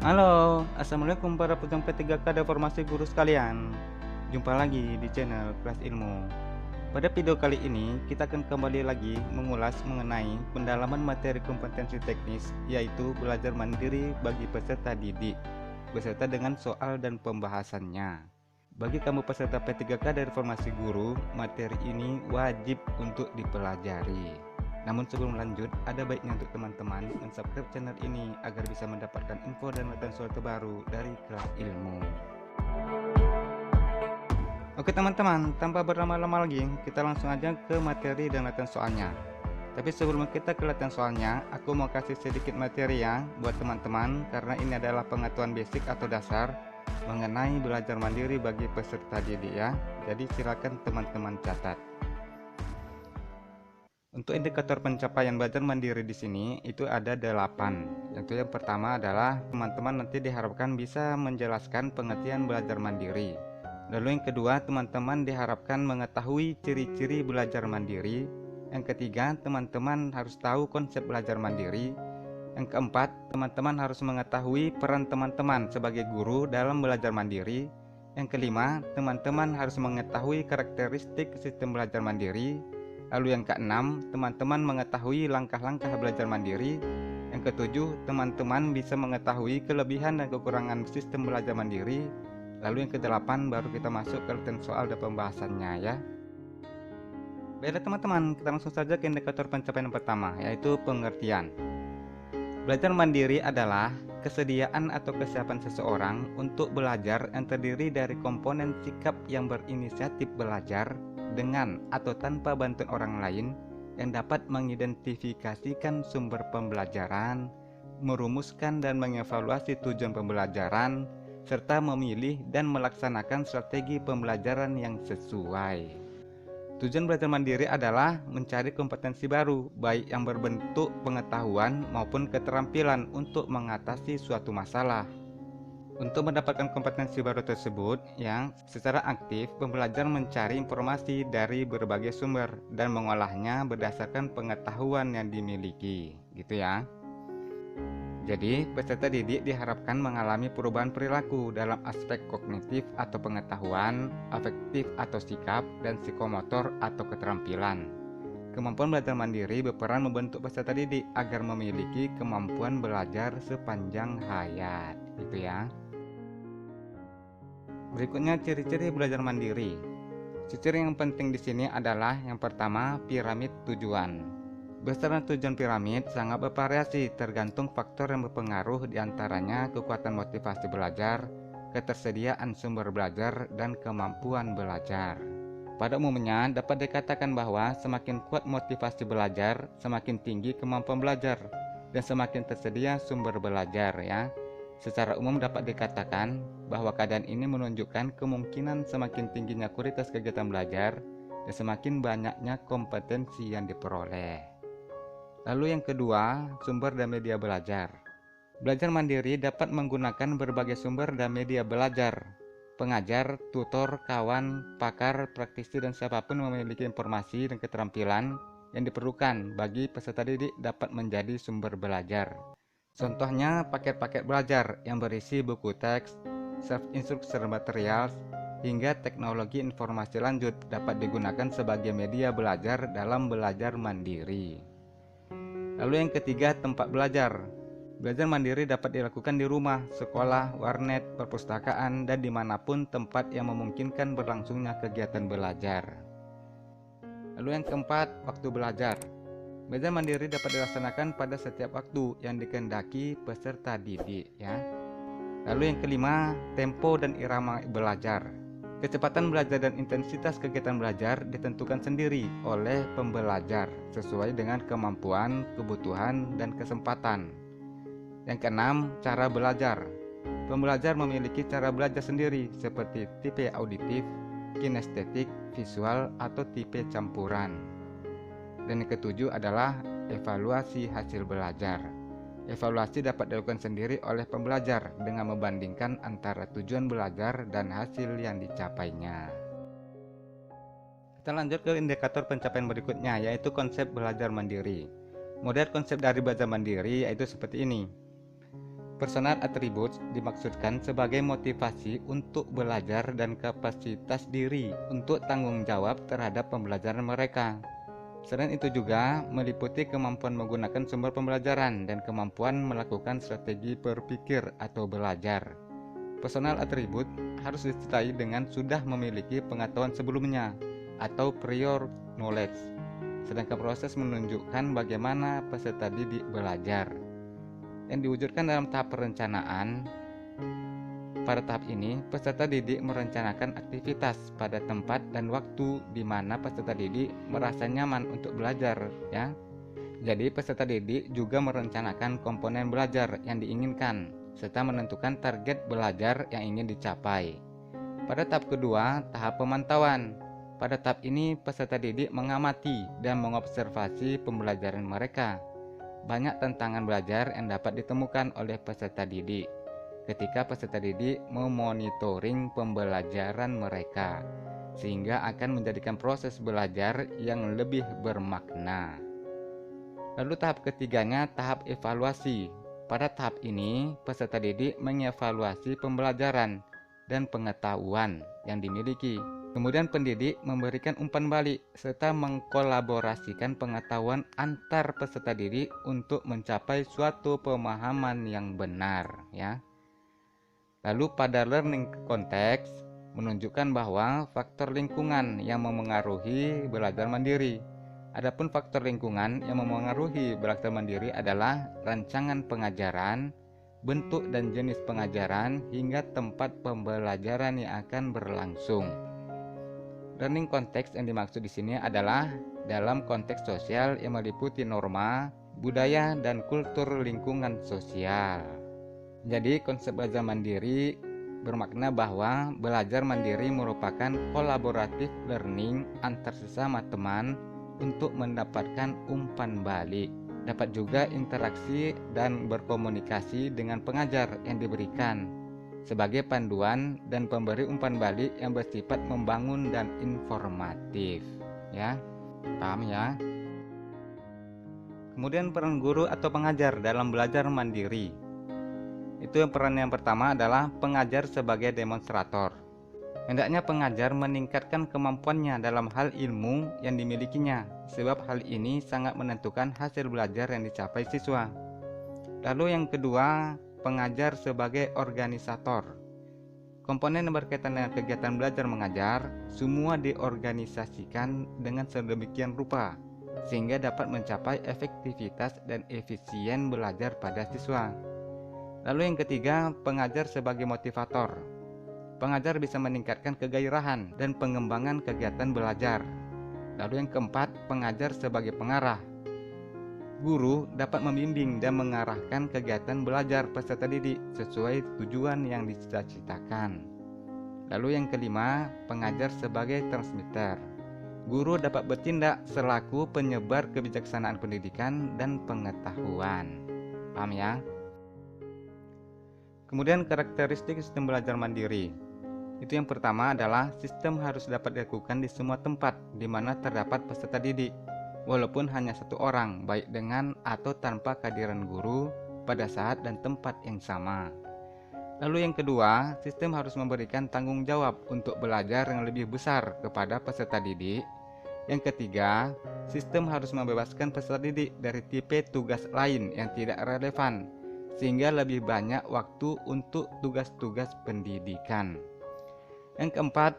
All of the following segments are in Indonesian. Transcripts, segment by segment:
Halo, assalamualaikum para pejuang P3K dan formasi guru sekalian. Jumpa lagi di channel Kelas Ilmu. Pada video kali ini, kita akan kembali lagi mengulas mengenai pendalaman materi kompetensi teknis, yaitu belajar mandiri bagi peserta didik, beserta dengan soal dan pembahasannya. Bagi kamu peserta P3K dari formasi guru, materi ini wajib untuk dipelajari. Namun sebelum lanjut, ada baiknya untuk teman-teman subscribe channel ini agar bisa mendapatkan info dan latihan soal terbaru dari Kelas Ilmu. Oke teman-teman, tanpa berlama-lama lagi, kita langsung aja ke materi dan latihan soalnya. Tapi sebelum kita ke latihan soalnya, aku mau kasih sedikit materi ya buat teman-teman, karena ini adalah pengetahuan basic atau dasar mengenai belajar mandiri bagi peserta didik ya. Jadi silakan teman-teman catat. Untuk indikator pencapaian belajar mandiri di sini itu ada 8. Yaitu yang pertama adalah teman-teman nanti diharapkan bisa menjelaskan pengertian belajar mandiri. Lalu yang kedua, teman-teman diharapkan mengetahui ciri-ciri belajar mandiri. Yang ketiga, teman-teman harus tahu konsep belajar mandiri. Yang keempat, teman-teman harus mengetahui peran teman-teman sebagai guru dalam belajar mandiri. Yang kelima, teman-teman harus mengetahui karakteristik sistem belajar mandiri. Lalu yang keenam, teman-teman mengetahui langkah-langkah belajar mandiri. Yang ketujuh, teman-teman bisa mengetahui kelebihan dan kekurangan sistem belajar mandiri. Lalu yang kedelapan, baru kita masuk ke latihan soal dan pembahasannya ya. Baiklah teman-teman, kita langsung saja ke indikator pencapaian pertama, yaitu pengertian. Belajar mandiri adalah kesediaan atau kesiapan seseorang untuk belajar yang terdiri dari komponen sikap yang berinisiatif belajar dengan atau tanpa bantuan orang lain, yang dapat mengidentifikasikan sumber pembelajaran, merumuskan dan mengevaluasi tujuan pembelajaran, serta memilih dan melaksanakan strategi pembelajaran yang sesuai. Tujuan belajar mandiri adalah mencari kompetensi baru, baik yang berbentuk pengetahuan maupun keterampilan untuk mengatasi suatu masalah. Untuk mendapatkan kompetensi baru tersebut, yang secara aktif pembelajar mencari informasi dari berbagai sumber dan mengolahnya berdasarkan pengetahuan yang dimiliki, gitu ya. Jadi, peserta didik diharapkan mengalami perubahan perilaku dalam aspek kognitif atau pengetahuan, afektif atau sikap, dan psikomotor atau keterampilan. Kemampuan belajar mandiri berperan membentuk peserta didik agar memiliki kemampuan belajar sepanjang hayat, gitu ya. Berikutnya ciri-ciri belajar mandiri. Ciri yang penting di sini adalah yang pertama, piramid tujuan. Besaran tujuan piramid sangat bervariasi tergantung faktor yang berpengaruh, diantaranya kekuatan motivasi belajar, ketersediaan sumber belajar, dan kemampuan belajar. Pada umumnya dapat dikatakan bahwa semakin kuat motivasi belajar, semakin tinggi kemampuan belajar, dan semakin tersedia sumber belajar ya. Secara umum dapat dikatakan bahwa keadaan ini menunjukkan kemungkinan semakin tingginya kualitas kegiatan belajar dan semakin banyaknya kompetensi yang diperoleh. Lalu yang kedua, sumber dan media belajar. Belajar mandiri dapat menggunakan berbagai sumber dan media belajar. Pengajar, tutor, kawan, pakar, praktisi, dan siapapun memiliki informasi dan keterampilan yang diperlukan bagi peserta didik dapat menjadi sumber belajar. Contohnya paket-paket belajar yang berisi buku teks, self-instruction materials, hingga teknologi informasi lanjut dapat digunakan sebagai media belajar dalam belajar mandiri. Lalu yang ketiga, tempat belajar. Belajar mandiri dapat dilakukan di rumah, sekolah, warnet, perpustakaan, dan dimanapun tempat yang memungkinkan berlangsungnya kegiatan belajar. Lalu yang keempat, waktu belajar. Belajar mandiri dapat dilaksanakan pada setiap waktu yang dikehendaki peserta didik ya. Lalu yang kelima, tempo dan irama belajar. Kecepatan belajar dan intensitas kegiatan belajar ditentukan sendiri oleh pembelajar sesuai dengan kemampuan, kebutuhan, dan kesempatan. Yang keenam, cara belajar. Pembelajar memiliki cara belajar sendiri seperti tipe auditif, kinestetik, visual, atau tipe campuran. Dan yang ketujuh adalah evaluasi hasil belajar. Evaluasi dapat dilakukan sendiri oleh pembelajar dengan membandingkan antara tujuan belajar dan hasil yang dicapainya. Kita lanjut ke indikator pencapaian berikutnya, yaitu konsep belajar mandiri. Model konsep dari belajar mandiri yaitu seperti ini. Personal attributes dimaksudkan sebagai motivasi untuk belajar dan kapasitas diri untuk tanggung jawab terhadap pembelajaran mereka. Selain itu juga meliputi kemampuan menggunakan sumber pembelajaran dan kemampuan melakukan strategi berpikir atau belajar. Personal attribute harus disertai dengan sudah memiliki pengetahuan sebelumnya atau prior knowledge, sedangkan proses menunjukkan bagaimana peserta didik belajar yang diwujudkan dalam tahap perencanaan. Pada tahap ini, peserta didik merencanakan aktivitas pada tempat dan waktu di mana peserta didik merasa nyaman untuk belajar, ya. Jadi, peserta didik juga merencanakan komponen belajar yang diinginkan serta menentukan target belajar yang ingin dicapai. Pada tahap kedua, tahap pemantauan. Pada tahap ini, peserta didik mengamati dan mengobservasi pembelajaran mereka. Banyak tantangan belajar yang dapat ditemukan oleh peserta didik ketika peserta didik memonitoring pembelajaran mereka, sehingga akan menjadikan proses belajar yang lebih bermakna. Lalu tahap ketiganya, tahap evaluasi. Pada tahap ini, peserta didik mengevaluasi pembelajaran dan pengetahuan yang dimiliki. Kemudian pendidik memberikan umpan balik serta mengkolaborasikan pengetahuan antar peserta didik untuk mencapai suatu pemahaman yang benar, ya. Lalu pada learning context menunjukkan bahwa faktor lingkungan yang memengaruhi belajar mandiri. Adapun faktor lingkungan yang memengaruhi belajar mandiri adalah rancangan pengajaran, bentuk dan jenis pengajaran, hingga tempat pembelajaran yang akan berlangsung. Learning context yang dimaksud di sini adalah dalam konteks sosial yang meliputi norma, budaya, dan kultur lingkungan sosial. Jadi konsep belajar mandiri bermakna bahwa belajar mandiri merupakan kolaboratif learning antar sesama teman untuk mendapatkan umpan balik. Dapat juga interaksi dan berkomunikasi dengan pengajar yang diberikan sebagai panduan dan pemberi umpan balik yang bersifat membangun dan informatif, ya. Paham ya? Kemudian peran guru atau pengajar dalam belajar mandiri. Itu peran yang pertama adalah pengajar sebagai demonstrator. Hendaknya pengajar meningkatkan kemampuannya dalam hal ilmu yang dimilikinya, sebab hal ini sangat menentukan hasil belajar yang dicapai siswa. Lalu yang kedua, pengajar sebagai organisator. Komponen yang berkaitan dengan kegiatan belajar mengajar semua diorganisasikan dengan sedemikian rupa sehingga dapat mencapai efektivitas dan efisien belajar pada siswa. Lalu yang ketiga, pengajar sebagai motivator. Pengajar bisa meningkatkan kegairahan dan pengembangan kegiatan belajar. Lalu yang keempat, pengajar sebagai pengarah. Guru dapat membimbing dan mengarahkan kegiatan belajar peserta didik sesuai tujuan yang dicita-citakan. Lalu yang kelima, pengajar sebagai transmitter. Guru dapat bertindak selaku penyebar kebijaksanaan pendidikan dan pengetahuan. Paham ya? Kemudian karakteristik sistem belajar mandiri. Itu yang pertama adalah sistem harus dapat dilakukan di semua tempat di mana terdapat peserta didik, walaupun hanya satu orang, baik dengan atau tanpa kehadiran guru pada saat dan tempat yang sama. Lalu yang kedua, sistem harus memberikan tanggung jawab untuk belajar yang lebih besar kepada peserta didik. Yang ketiga, sistem harus membebaskan peserta didik dari tipe tugas lain yang tidak relevan, sehingga lebih banyak waktu untuk tugas-tugas pendidikan. Yang keempat,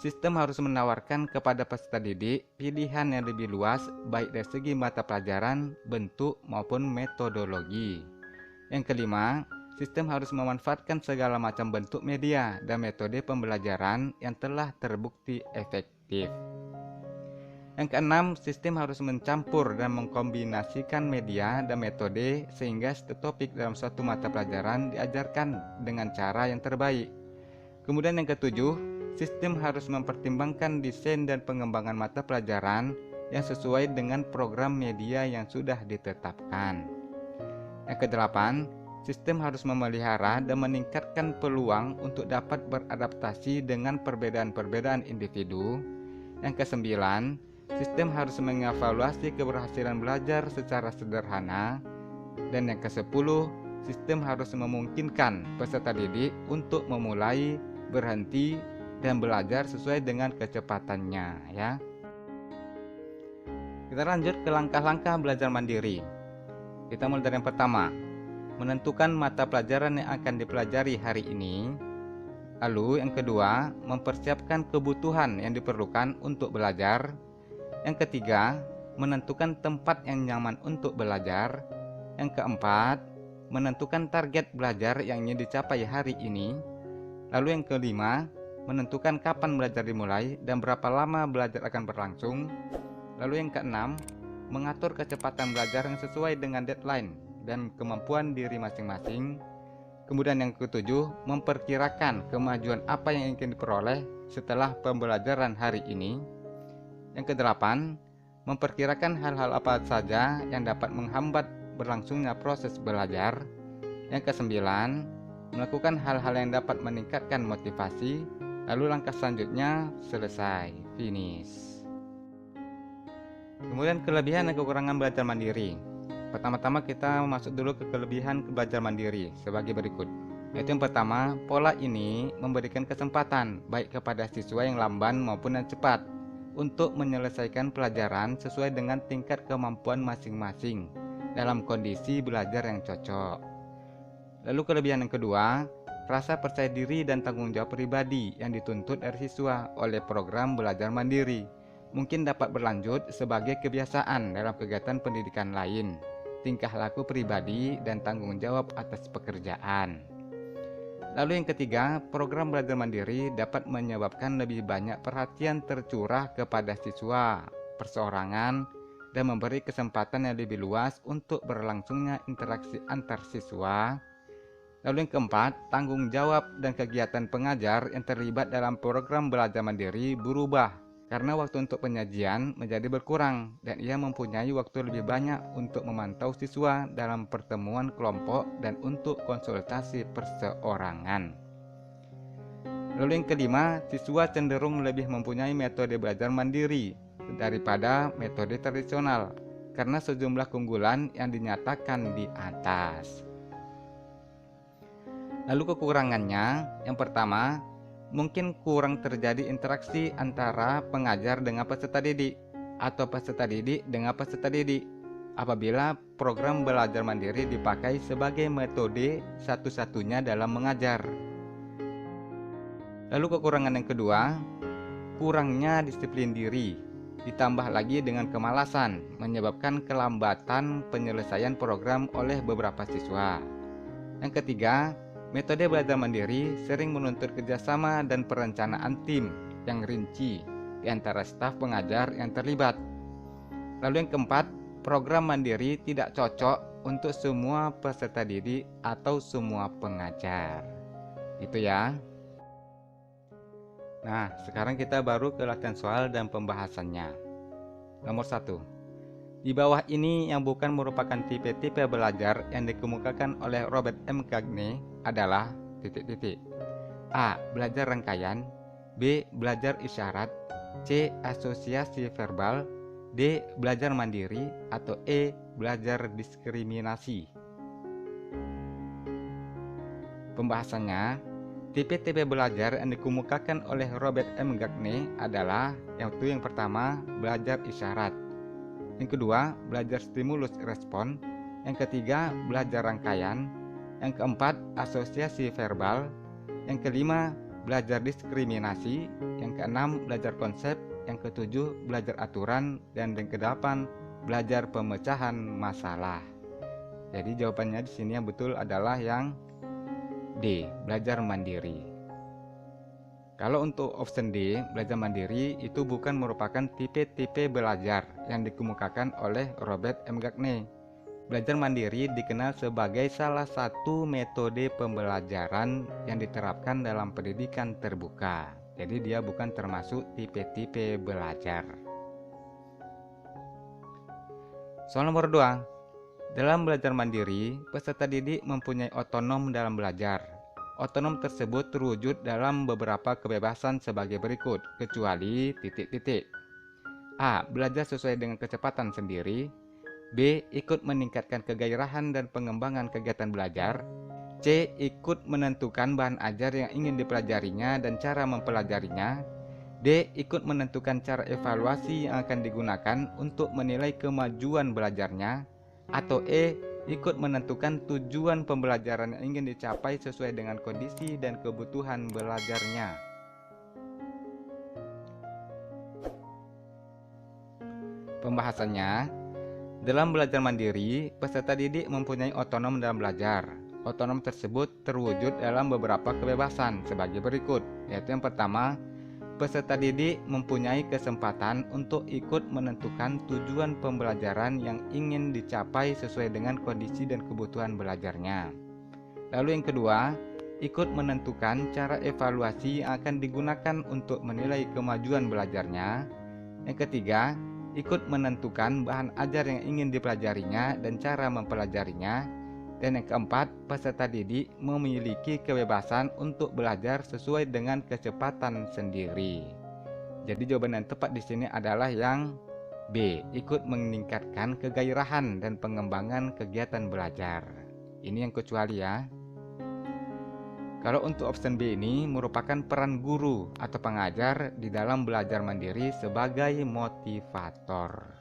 sistem harus menawarkan kepada peserta didik pilihan yang lebih luas baik dari segi mata pelajaran, bentuk maupun metodologi. Yang kelima, sistem harus memanfaatkan segala macam bentuk media dan metode pembelajaran yang telah terbukti efektif. Yang keenam, sistem harus mencampur dan mengkombinasikan media dan metode sehingga setiap topik dalam suatu mata pelajaran diajarkan dengan cara yang terbaik. Kemudian yang ketujuh, sistem harus mempertimbangkan desain dan pengembangan mata pelajaran yang sesuai dengan program media yang sudah ditetapkan. Yang kedelapan, sistem harus memelihara dan meningkatkan peluang untuk dapat beradaptasi dengan perbedaan-perbedaan individu. Yang kesembilan, sistem harus mengevaluasi keberhasilan belajar secara sederhana. Dan yang kesepuluh, sistem harus memungkinkan peserta didik untuk memulai, berhenti, dan belajar sesuai dengan kecepatannya ya. Kita lanjut ke langkah-langkah belajar mandiri. Kita mulai dari yang pertama, menentukan mata pelajaran yang akan dipelajari hari ini. Lalu yang kedua, mempersiapkan kebutuhan yang diperlukan untuk belajar. Yang ketiga, menentukan tempat yang nyaman untuk belajar. Yang keempat, menentukan target belajar yang ingin dicapai hari ini. Lalu yang kelima, menentukan kapan belajar dimulai dan berapa lama belajar akan berlangsung. Lalu yang keenam, mengatur kecepatan belajar yang sesuai dengan deadline dan kemampuan diri masing-masing. Kemudian yang ketujuh, memperkirakan kemajuan apa yang ingin diperoleh setelah pembelajaran hari ini. Yang kedelapan, memperkirakan hal-hal apa saja yang dapat menghambat berlangsungnya proses belajar. Yang kesembilan, melakukan hal-hal yang dapat meningkatkan motivasi. Lalu langkah selanjutnya, selesai, finish. Kemudian kelebihan dan kekurangan belajar mandiri. Pertama-tama kita masuk dulu ke kelebihan belajar mandiri sebagai berikut. Yaitu yang pertama, pola ini memberikan kesempatan baik kepada siswa yang lamban maupun yang cepat untuk menyelesaikan pelajaran sesuai dengan tingkat kemampuan masing-masing dalam kondisi belajar yang cocok. Lalu kelebihan yang kedua, rasa percaya diri dan tanggung jawab pribadi yang dituntut dari siswa oleh program belajar mandiri mungkin dapat berlanjut sebagai kebiasaan dalam kegiatan pendidikan lain, tingkah laku pribadi, dan tanggung jawab atas pekerjaan. Lalu yang ketiga, program belajar mandiri dapat menyebabkan lebih banyak perhatian tercurah kepada siswa perseorangan dan memberi kesempatan yang lebih luas untuk berlangsungnya interaksi antar siswa. Lalu yang keempat, tanggung jawab dan kegiatan pengajar yang terlibat dalam program belajar mandiri berubah karena waktu untuk penyajian menjadi berkurang dan ia mempunyai waktu lebih banyak untuk memantau siswa dalam pertemuan kelompok dan untuk konsultasi perseorangan. Lalu yang kelima, siswa cenderung lebih mempunyai metode belajar mandiri daripada metode tradisional karena sejumlah keunggulan yang dinyatakan di atas. Lalu kekurangannya, yang pertama, mungkin kurang terjadi interaksi antara pengajar dengan peserta didik atau peserta didik dengan peserta didik apabila program belajar mandiri dipakai sebagai metode satu-satunya dalam mengajar. Lalu kekurangan yang kedua, kurangnya disiplin diri ditambah lagi dengan kemalasan menyebabkan kelambatan penyelesaian program oleh beberapa siswa. Yang ketiga, metode belajar mandiri sering menuntut kerjasama dan perencanaan tim yang rinci di antara staf pengajar yang terlibat. Lalu yang keempat, program mandiri tidak cocok untuk semua peserta didik atau semua pengajar. Itu ya. Nah, sekarang kita baru ke latihan soal dan pembahasannya. Nomor 1. Di bawah ini yang bukan merupakan tipe-tipe belajar yang dikemukakan oleh Robert M. Gagne adalah A. Belajar rangkaian, B. Belajar isyarat, C. Asosiasi verbal, D. Belajar mandiri, atau E. Belajar diskriminasi. Pembahasannya, tipe-tipe belajar yang dikemukakan oleh Robert M. Gagne adalah yaitu yang pertama, belajar isyarat. Yang kedua, belajar stimulus respon. Yang ketiga, belajar rangkaian. Yang keempat, asosiasi verbal. Yang kelima, belajar diskriminasi. Yang keenam, belajar konsep. Yang ketujuh, belajar aturan. Dan yang kedelapan, belajar pemecahan masalah. Jadi jawabannya di sini yang betul adalah yang D, belajar mandiri. Kalau untuk option D, belajar mandiri itu bukan merupakan tipe-tipe belajar yang dikemukakan oleh Robert M. Gagne. Belajar mandiri dikenal sebagai salah satu metode pembelajaran yang diterapkan dalam pendidikan terbuka. Jadi dia bukan termasuk tipe-tipe belajar. Soal nomor 2. Dalam belajar mandiri, peserta didik mempunyai otonom dalam belajar. Otonom tersebut terwujud dalam beberapa kebebasan sebagai berikut, kecuali A. Belajar sesuai dengan kecepatan sendiri, B. Ikut meningkatkan kegairahan dan pengembangan kegiatan belajar. C. Ikut menentukan bahan ajar yang ingin dipelajarinya dan cara mempelajarinya. D. Ikut menentukan cara evaluasi yang akan digunakan untuk menilai kemajuan belajarnya. Atau E. Ikut menentukan tujuan pembelajaran yang ingin dicapai sesuai dengan kondisi dan kebutuhan belajarnya. Pembahasannya, dalam belajar mandiri, peserta didik mempunyai otonom dalam belajar. Otonom tersebut terwujud dalam beberapa kebebasan sebagai berikut, yaitu yang pertama, peserta didik mempunyai kesempatan untuk ikut menentukan tujuan pembelajaran yang ingin dicapai sesuai dengan kondisi dan kebutuhan belajarnya. Lalu yang kedua, ikut menentukan cara evaluasi yang akan digunakan untuk menilai kemajuan belajarnya. Yang ketiga, ikut menentukan bahan ajar yang ingin dipelajarinya dan cara mempelajarinya. Dan yang keempat, peserta didik memiliki kebebasan untuk belajar sesuai dengan kecepatan sendiri. Jadi jawaban yang tepat di sini adalah yang B, ikut meningkatkan kegairahan dan pengembangan kegiatan belajar. Ini yang kecuali ya. Kalau untuk option B ini merupakan peran guru atau pengajar di dalam belajar mandiri sebagai motivator.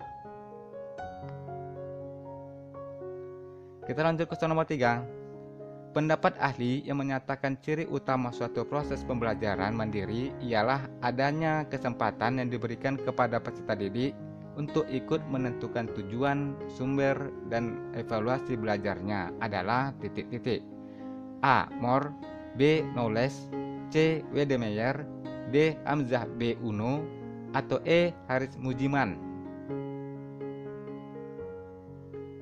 Kita lanjut ke nomor 3. Pendapat ahli yang menyatakan ciri utama suatu proses pembelajaran mandiri ialah adanya kesempatan yang diberikan kepada peserta didik untuk ikut menentukan tujuan, sumber, dan evaluasi belajarnya adalah titik-titik. A. Moore, B. Knowles, C. Wedemeyer, D. Hamzah B. Uno, atau E. Haris Mujiman.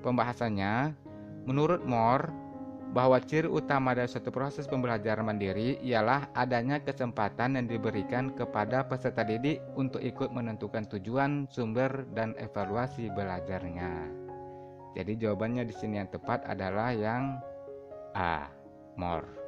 Pembahasannya, menurut Moore, bahwa ciri utama dari suatu proses pembelajaran mandiri ialah adanya kesempatan yang diberikan kepada peserta didik untuk ikut menentukan tujuan, sumber, dan evaluasi belajarnya. Jadi jawabannya di sini yang tepat adalah yang A. Moore.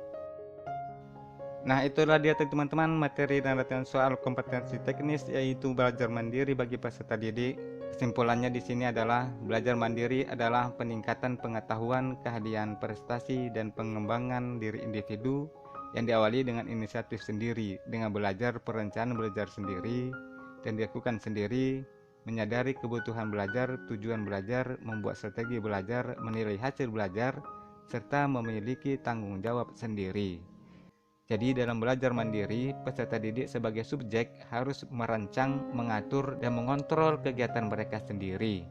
Nah, itulah dia teman-teman materi dan latihan soal kompetensi teknis yaitu belajar mandiri bagi peserta didik. Kesimpulannya di sini adalah belajar mandiri adalah peningkatan pengetahuan, keahlian, prestasi, dan pengembangan diri individu yang diawali dengan inisiatif sendiri, dengan belajar perencanaan belajar sendiri dan dilakukan sendiri, menyadari kebutuhan belajar, tujuan belajar, membuat strategi belajar, menilai hasil belajar, serta memiliki tanggung jawab sendiri. Jadi dalam belajar mandiri, peserta didik sebagai subjek harus merancang, mengatur, dan mengontrol kegiatan mereka sendiri.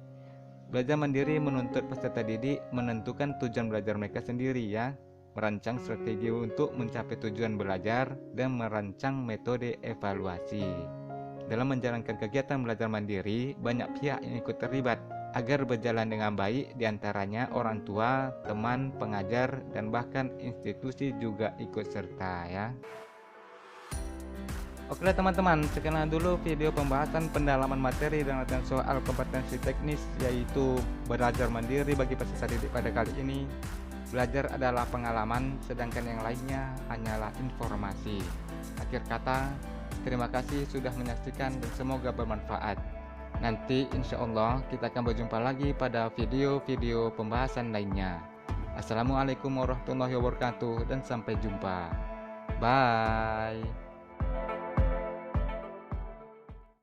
Belajar mandiri menuntut peserta didik menentukan tujuan belajar mereka sendiri ya, merancang strategi untuk mencapai tujuan belajar, dan merancang metode evaluasi. Dalam menjalankan kegiatan belajar mandiri, banyak pihak yang ikut terlibat agar berjalan dengan baik, diantaranya orang tua, teman, pengajar, dan bahkan institusi juga ikut serta ya. Oke teman-teman, sekian dulu video pembahasan pendalaman materi dan latihan soal kompetensi teknis yaitu belajar mandiri bagi peserta didik pada kali ini. Belajar adalah pengalaman, sedangkan yang lainnya hanyalah informasi. Akhir kata, terima kasih sudah menyaksikan dan semoga bermanfaat. Nanti insya Allah kita akan berjumpa lagi pada video-video pembahasan lainnya. Assalamualaikum warahmatullahi wabarakatuh dan sampai jumpa. Bye.